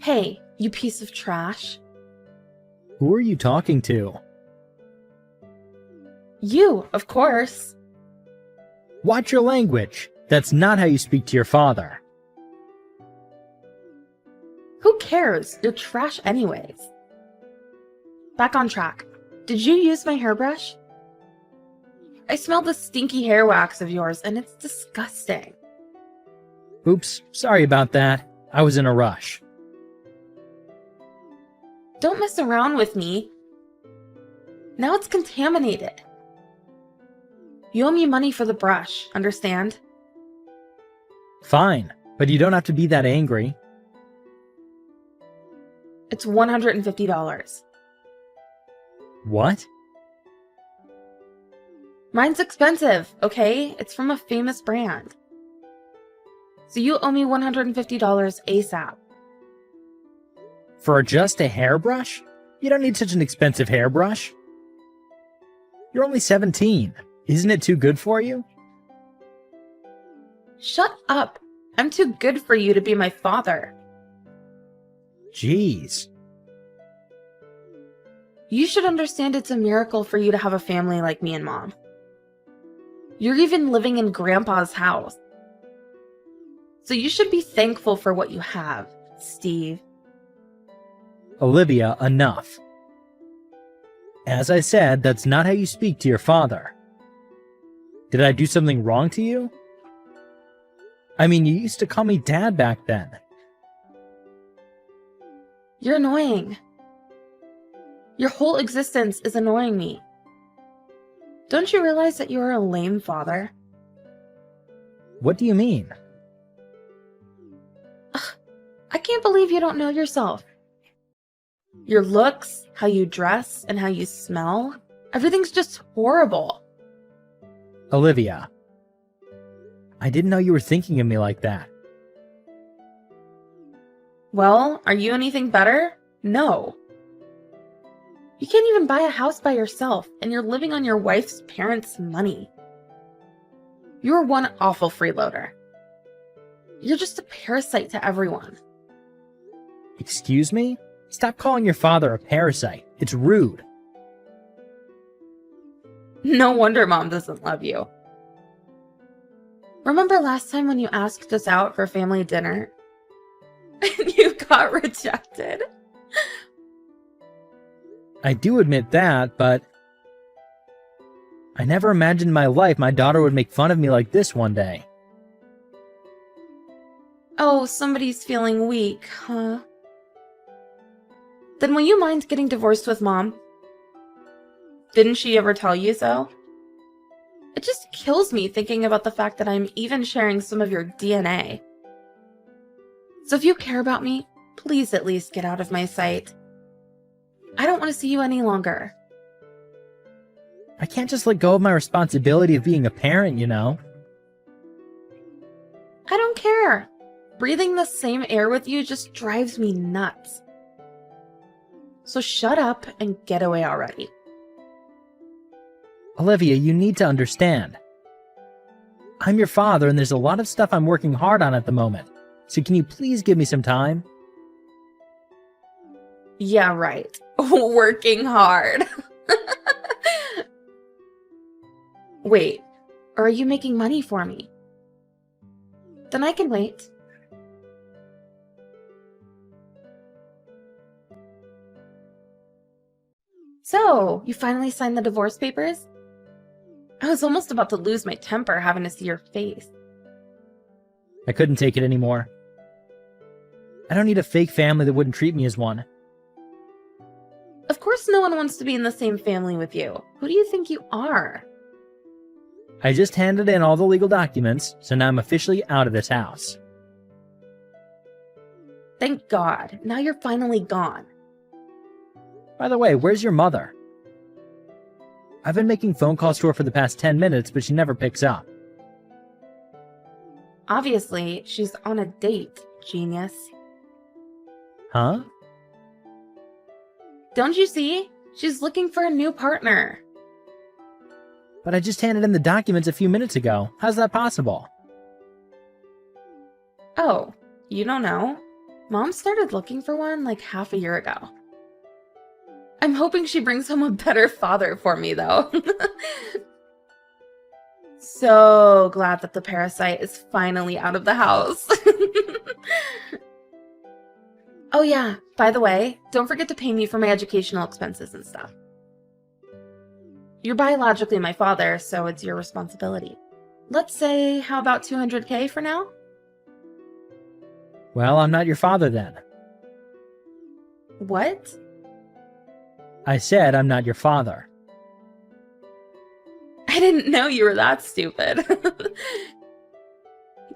Hey, you piece of trash. Who are you talking to? You, of course. Watch your language. That's not how you speak to your father. Who cares? You're trash anyways. Back on track. Did you use my hairbrush? I smell the stinky hair wax of yours, and it's disgusting. Oops, sorry about that. I was in a rush. Don't mess around with me. Now it's contaminated. You owe me money for the brush, understand? Fine, but you don't have to be that angry. It's $150. What? Mine's expensive, okay? It's from a famous brand. So you owe me $150 ASAP. For just a hairbrush? You don't need such an expensive hairbrush. You're only 17. Isn't it too good for you? Shut up. I'm too good for you to be my father. Jeez. You should understand it's a miracle for you to have a family like me and Mom. You're even living in Grandpa's house. So you should be thankful for what you have, Steve. Olivia, enough. As I said, that's not how you speak to your father. Did I do something wrong to you? I mean, you used to call me Dad back then. You're annoying. Your whole existence is annoying me. Don't you realize that you're a lame father? What do you mean? I can't believe you don't know yourself. Your looks, how you dress, and how you smell, everything's just horrible. Olivia, I didn't know you were thinking of me like that. Well, are you anything better? No. You can't even buy a house by yourself, and you're living on your wife's parents' money. You're one awful freeloader. You're just a parasite to everyone. Excuse me? Stop calling your father a parasite. It's rude. No wonder Mom doesn't love you. Remember last time when you asked us out for family dinner? And you got rejected? I do admit that, but I never imagined in my life my daughter would make fun of me like this one day. Oh, somebody's feeling weak, huh? Then will you mind getting divorced with Mom? Didn't she ever tell you so? It just kills me thinking about the fact that I'm even sharing some of your DNA. So if you care about me, please at least get out of my sight. I don't want to see you any longer. I can't just let go of my responsibility of being a parent, you know. I don't care. Breathing the same air with you just drives me nuts. So shut up and get away already. Olivia, you need to understand. I'm your father, and there's a lot of stuff I'm working hard on at the moment. So can you please give me some time? Yeah, right. Working hard. Wait, or are you making money for me? Then I can wait. So, you finally signed the divorce papers? I was almost about to lose my temper having to see your face. I couldn't take it anymore. I don't need a fake family that wouldn't treat me as one. Of course no one wants to be in the same family with you. Who do you think you are? I just handed in all the legal documents, so now I'm officially out of this house. Thank God. Now you're finally gone. By the way, where's your mother? I've been making phone calls to her for the past 10 minutes, but she never picks up. Obviously, she's on a date, genius. Huh? Don't you see? She's looking for a new partner. But I just handed in the documents a few minutes ago. How's that possible? Oh, you don't know? Mom started looking for one like half a year ago. I'm hoping she brings home a better father for me, though. So glad that the parasite is finally out of the house. Oh yeah, by the way, don't forget to pay me for my educational expenses and stuff. You're biologically my father, so it's your responsibility. Let's say, how about 200K for now? Well, I'm not your father then. What? I said I'm not your father. I didn't know you were that stupid.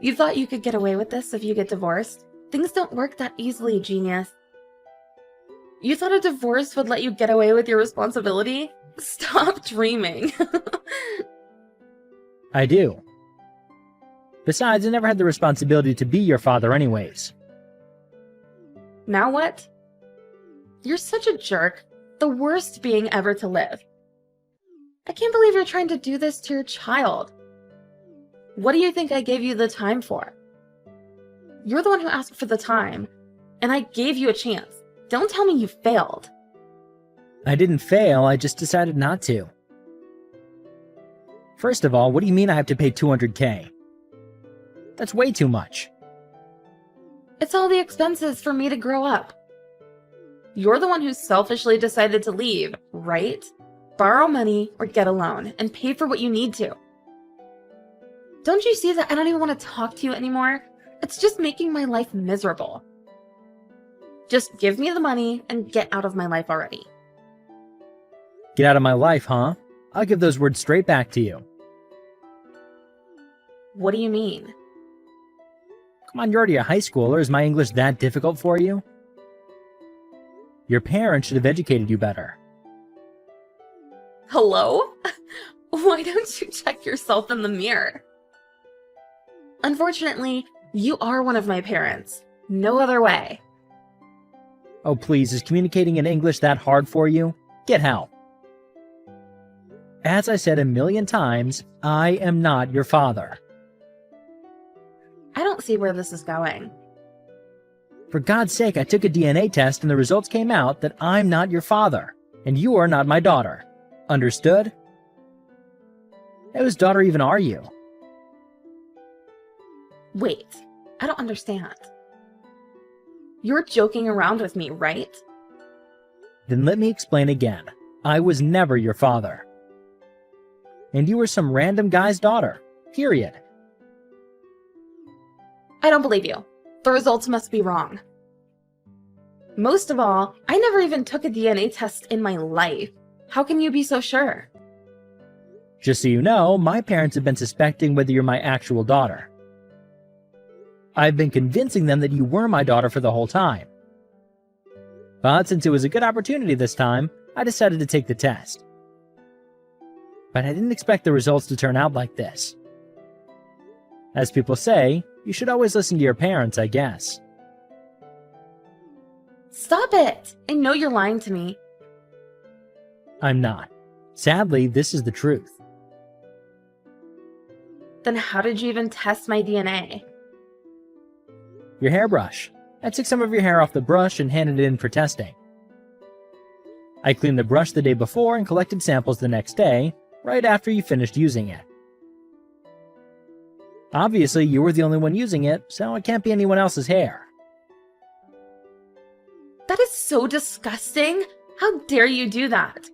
You thought you could get away with this if you get divorced? Things don't work that easily, genius. You thought a divorce would let you get away with your responsibility? Stop dreaming. I do. Besides, I never had the responsibility to be your father anyways. Now what? You're such a jerk. The worst being ever to live. I can't believe you're trying to do this to your child. What do you think I gave you the time for? You're the one who asked for the time, and I gave you a chance. Don't tell me you failed. I didn't fail, I just decided not to. First of all, what do you mean I have to pay 200K? That's way too much. It's all the expenses for me to grow up. You're the one who selfishly decided to leave, right? Borrow money or get a loan and pay for what you need to. Don't you see that I don't even want to talk to you anymore? It's just making my life miserable. Just give me the money and get out of my life already. Get out of my life, huh? I'll give those words straight back to you. What do you mean? Come on, you're already a high schooler. Is my English that difficult for you? Your parents should have educated you better. Hello? Why don't you check yourself in the mirror? Unfortunately, you are one of my parents. No other way. Oh please, is communicating in English that hard for you? Get help. As I said a million times, I am not your father. I don't see where this is going. For God's sake, I took a DNA test and the results came out that I'm not your father, and you are not my daughter. Understood? Whose daughter even are you? Wait, I don't understand. You're joking around with me, right? Then let me explain again. I was never your father. And you were some random guy's daughter. Period. I don't believe you. The results must be wrong. Most of all, I never even took a DNA test in my life. How can you be so sure? Just so you know, my parents have been suspecting whether you're my actual daughter. I've been convincing them that you were my daughter for the whole time. But since it was a good opportunity this time, I decided to take the test. But I didn't expect the results to turn out like this. As people say, you should always listen to your parents, I guess. Stop it! I know you're lying to me. I'm not. Sadly, this is the truth. Then how did you even test my DNA? Your hairbrush. I took some of your hair off the brush and handed it in for testing. I cleaned the brush the day before and collected samples the next day, right after you finished using it. Obviously, you were the only one using it, so it can't be anyone else's hair. That is so disgusting! How dare you do that?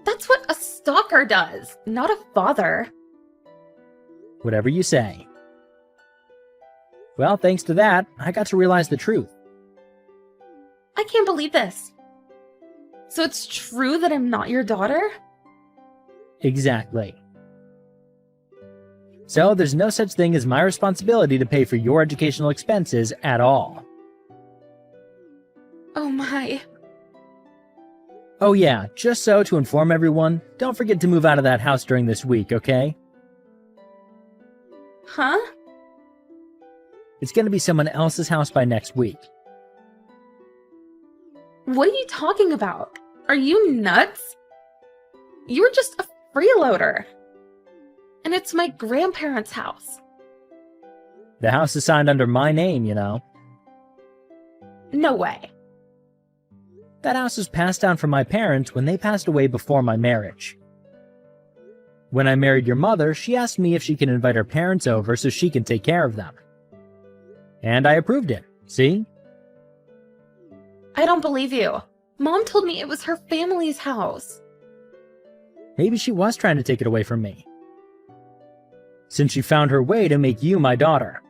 That's what a stalker does, not a father. Whatever you say. Well, thanks to that, I got to realize the truth. I can't believe this. So it's true that I'm not your daughter? Exactly. So there's no such thing as my responsibility to pay for your educational expenses at all. Oh my. Oh yeah, just so to inform everyone, don't forget to move out of that house during this week, okay? Huh? It's gonna be someone else's house by next week. What are you talking about? Are you nuts? You're just a freeloader. And it's my grandparents' house. The house is signed under my name, you know. No way. That house was passed down from my parents when they passed away before my marriage. When I married your mother, she asked me if she could invite her parents over so she could take care of them. And I approved it, see? I don't believe you. Mom told me it was her family's house. Maybe she was trying to take it away from me, since she found her way to make you my daughter.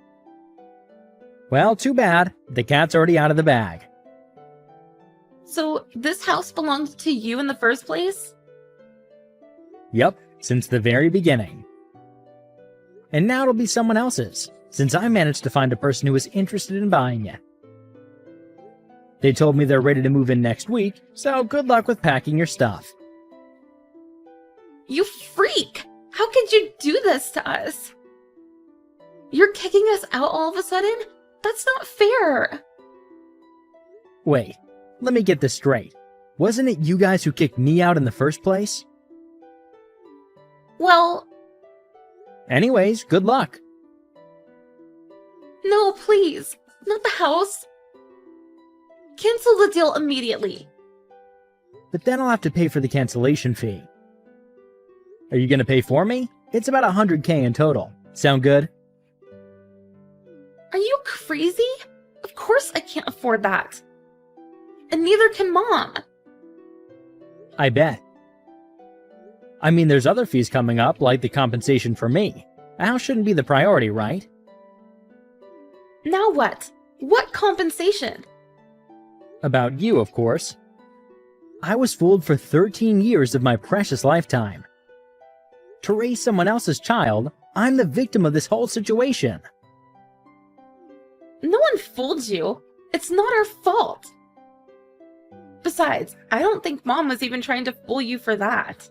Well, too bad. The cat's already out of the bag. So, this house belonged to you in the first place? Yep, since the very beginning. And now it'll be someone else's, since I managed to find a person who was interested in buying it. They told me they're ready to move in next week, so good luck with packing your stuff. You freak! How could you do this to us? You're kicking us out all of a sudden? That's not fair! Wait, let me get this straight. Wasn't it you guys who kicked me out in the first place? Well... Anyways, good luck. No, please. Not the house. Cancel the deal immediately. But then I'll have to pay for the cancellation fee. Are you gonna pay for me? It's about $100K in total. Sound good? Are you crazy? Of course I can't afford that. And neither can Mom. I bet. I mean, there's other fees coming up, like the compensation for me. A house shouldn't be the priority, right? Now what? What compensation? About you, of course. I was fooled for 13 years of my precious lifetime. To raise someone else's child, I'm the victim of this whole situation. No one fooled you. It's not our fault. Besides, I don't think Mom was even trying to fool you for that.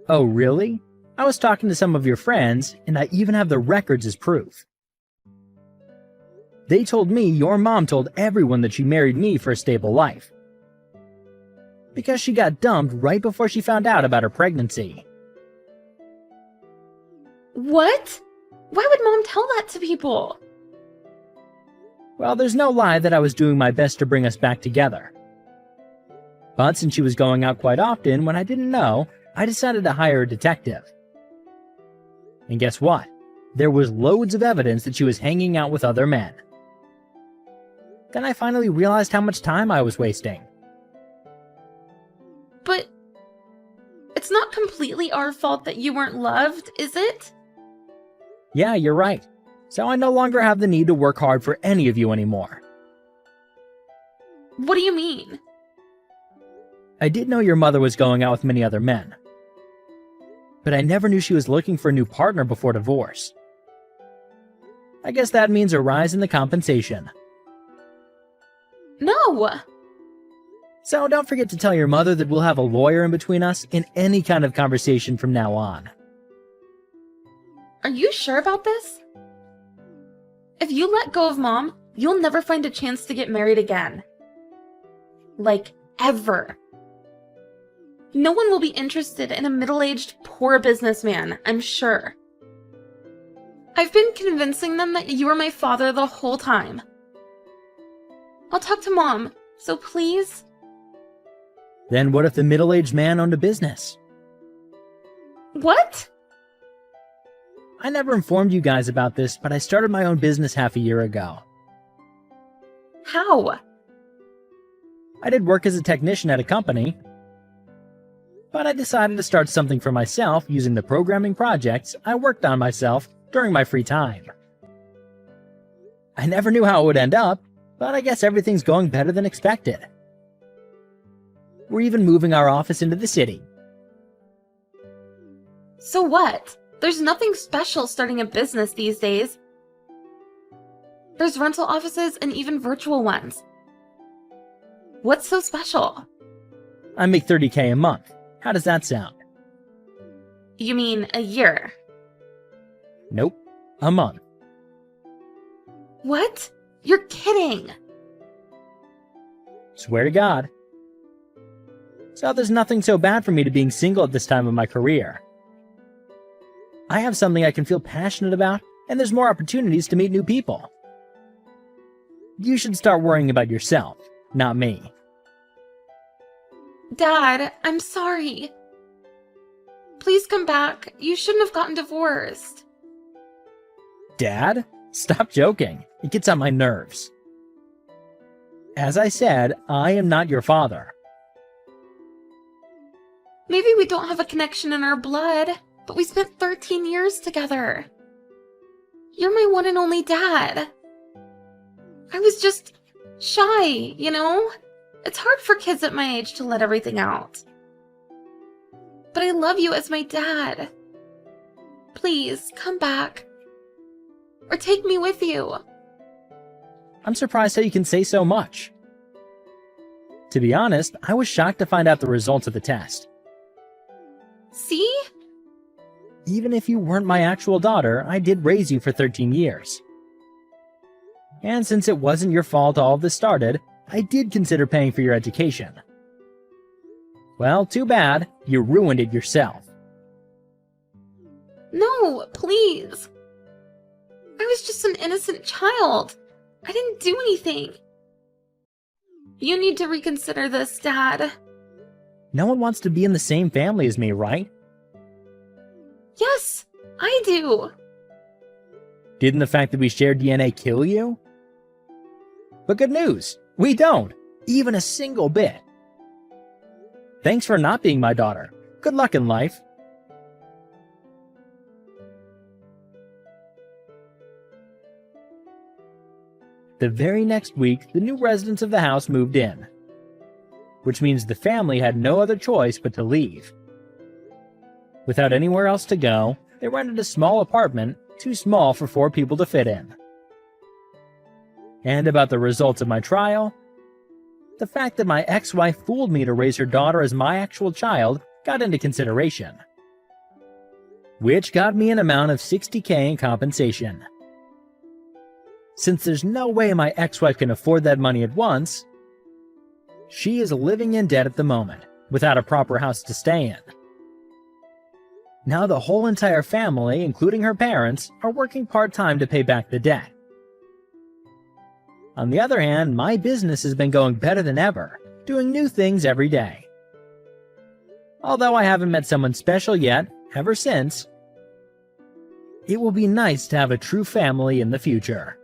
Oh, really? I was talking to some of your friends, and I even have the records as proof. They told me your mom told everyone that she married me for a stable life, because she got dumped right before she found out about her pregnancy. What? Why would Mom tell that to people? Well, there's no lie that I was doing my best to bring us back together. But since she was going out quite often when I didn't know, I decided to hire a detective. And guess what? There was loads of evidence that she was hanging out with other men. Then I finally realized how much time I was wasting. But it's not completely our fault that you weren't loved, is it? Yeah, you're right. So I no longer have the need to work hard for any of you anymore. What do you mean? I did know your mother was going out with many other men, but I never knew she was looking for a new partner before divorce. I guess that means a rise in the compensation. No! So don't forget to tell your mother that we'll have a lawyer in between us in any kind of conversation from now on. Are you sure about this? If you let go of Mom, you'll never find a chance to get married again. Like, ever. No one will be interested in a middle-aged, poor businessman, I'm sure. I've been convincing them that you were my father the whole time. I'll talk to Mom, so please? Then what if the middle-aged man owned a business? What? I never informed you guys about this, but I started my own business half a year ago. How? I did work as a technician at a company, but I decided to start something for myself using the programming projects I worked on myself during my free time. I never knew how it would end up, but I guess everything's going better than expected. We're even moving our office into the city. So what? There's nothing special starting a business these days. There's rental offices and even virtual ones. What's so special? I make $30K a month. How does that sound? You mean a year? Nope, a month. What? You're kidding! Swear to God. So there's nothing so bad for me to being single at this time of my career. I have something I can feel passionate about, and there's more opportunities to meet new people. You should start worrying about yourself, not me. Dad, I'm sorry. Please come back. You shouldn't have gotten divorced. Dad? Stop joking. It gets on my nerves. As I said, I am not your father. Maybe we don't have a connection in our blood, but we spent 13 years together. You're my one and only dad. I was just shy, you know? It's hard for kids at my age to let everything out. But I love you as my dad. Please, come back. Or take me with you. I'm surprised how you can say so much. To be honest, I was shocked to find out the results of the test. See? Even if you weren't my actual daughter, I did raise you for 13 years. And since it wasn't your fault all of this started, I did consider paying for your education. Well, too bad. You ruined it yourself. No, please. I was just an innocent child. I didn't do anything. You need to reconsider this, Dad. No one wants to be in the same family as me, right? Yes, I do. Didn't the fact that we share DNA kill you? But good news, we don't, even a single bit. Thanks for not being my daughter. Good luck in life. The very next week, the new residents of the house moved in, which means the family had no other choice but to leave. Without anywhere else to go, they rented a small apartment, too small for 4 people to fit in. And about the results of my trial, the fact that my ex-wife fooled me to raise her daughter as my actual child got into consideration, which got me an amount of $60,000 in compensation. Since there's no way my ex-wife can afford that money at once, she is living in debt at the moment, without a proper house to stay in. Now the whole entire family, including her parents, are working part-time to pay back the debt. On the other hand, my business has been going better than ever, doing new things every day. Although I haven't met someone special yet, ever since, it will be nice to have a true family in the future.